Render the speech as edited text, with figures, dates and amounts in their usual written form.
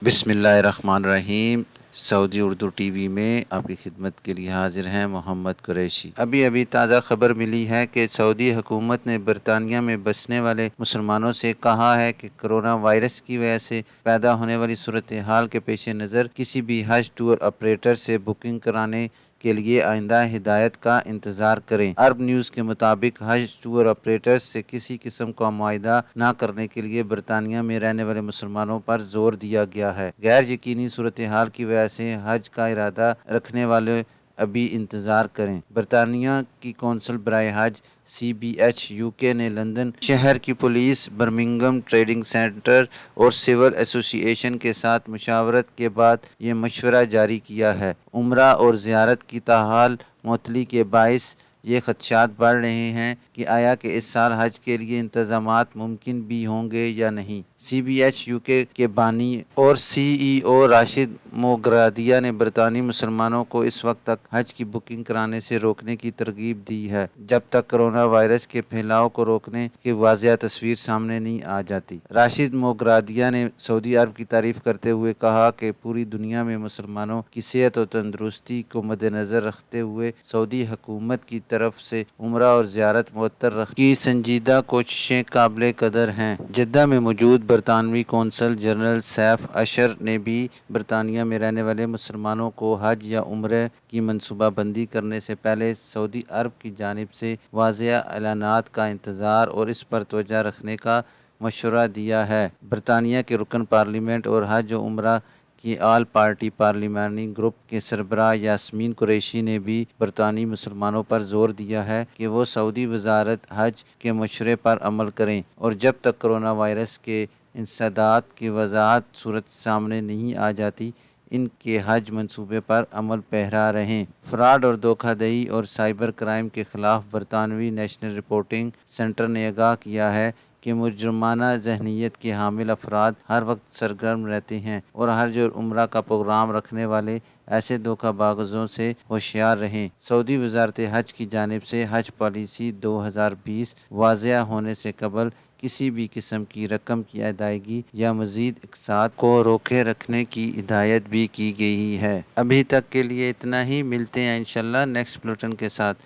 بسم اللہ الرحمن الرحیم۔ سعودی اردو ٹی وی میں آپ کی خدمت کے لیے حاضر ہیں محمد قریشی۔ ابھی تازہ خبر ملی ہے کہ سعودی حکومت نے برطانیہ میں بسنے والے مسلمانوں سے کہا ہے کہ کرونا وائرس کی وجہ سے پیدا ہونے والی صورتحال کے پیش نظر کسی بھی حج ٹور آپریٹر سے بکنگ کرانے کے لیے آئندہ ہدایت کا انتظار کریں۔ عرب نیوز کے مطابق حج ٹور آپریٹرز سے کسی قسم کا معاہدہ نہ کرنے کے لیے برطانیہ میں رہنے والے مسلمانوں پر زور دیا گیا ہے۔ غیر یقینی صورتحال کی وجہ سے حج کا ارادہ رکھنے والے ابھی انتظار کریں۔ برطانیہ کی کونسل برائے حج CBH UK نے لندن شہر کی پولیس، برمنگھم ٹریڈنگ سینٹر اور سول ایسوسی ایشن کے ساتھ مشاورت کے بعد یہ مشورہ جاری کیا ہے۔ عمرہ اور زیارت کی تاحال معطلی کے باعث یہ خدشات بڑھ رہے ہیں کہ آیا کہ اس سال حج کے لیے انتظامات ممکن بھی ہوں گے یا نہیں۔ CBH UK کے بانی اور CEO راشد موگرادیہ نے برطانوی مسلمانوں کو اس وقت تک حج کی بکنگ کرانے سے روکنے کی ترغیب دی ہے جب تک کرونا وائرس کے پھیلاؤ کو روکنے کی واضح تصویر سامنے نہیں آ جاتی۔ راشد موگرادیہ نے سعودی عرب کی تعریف کرتے ہوئے کہا کہ پوری دنیا میں مسلمانوں کی صحت و تندرستی کو مدنظر رکھتے ہوئے سعودی حکومت کی طرف سے عمرہ اور زیارت معطل رکھنے کی سنجیدہ کوششیں قابل قدر ہیں۔ جدہ میں موجود برطانوی قونصل جنرل سیف اشر نے بھی برطانیہ میں رہنے والے مسلمانوں کو حج یا عمرے کی منصوبہ بندی کرنے سے پہلے سعودی عرب کی جانب سے واضح اعلانات کا انتظار اور اس پر توجہ رکھنے کا مشورہ دیا ہے۔ برطانیہ کے رکن پارلیمنٹ اور حج و عمرہ کی آل پارٹی پارلیمانی گروپ کے سربراہ یاسمین قریشی نے بھی برطانوی مسلمانوں پر زور دیا ہے کہ وہ سعودی وزارت حج کے مشورے پر عمل کریں اور جب تک کرونا وائرس کے انسداد کی واضح صورت سامنے نہیں آ جاتی ان کے حج منصوبے پر عمل پیرا رہیں۔ فراڈ اور دھوکہ دہی اور سائبر کرائم کے خلاف برطانوی نیشنل رپورٹنگ سینٹر نے آگاہ کیا ہے کہ مجرمانہ ذہنیت کے حامل افراد ہر وقت سرگرم رہتے ہیں اور حج اور عمرہ کا پروگرام رکھنے والے ایسے دھوکہ بازوں سے ہوشیار رہیں۔ سعودی وزارت حج کی جانب سے حج پالیسی 2020 واضح ہونے سے قبل کسی بھی قسم کی رقم کی ادائیگی یا مزید اقساط کو روکے رکھنے کی ہدایت بھی کی گئی ہے۔ ابھی تک کے لیے اتنا ہی، ملتے ہیں انشاءاللہ نیکسٹ بلیٹن کے ساتھ۔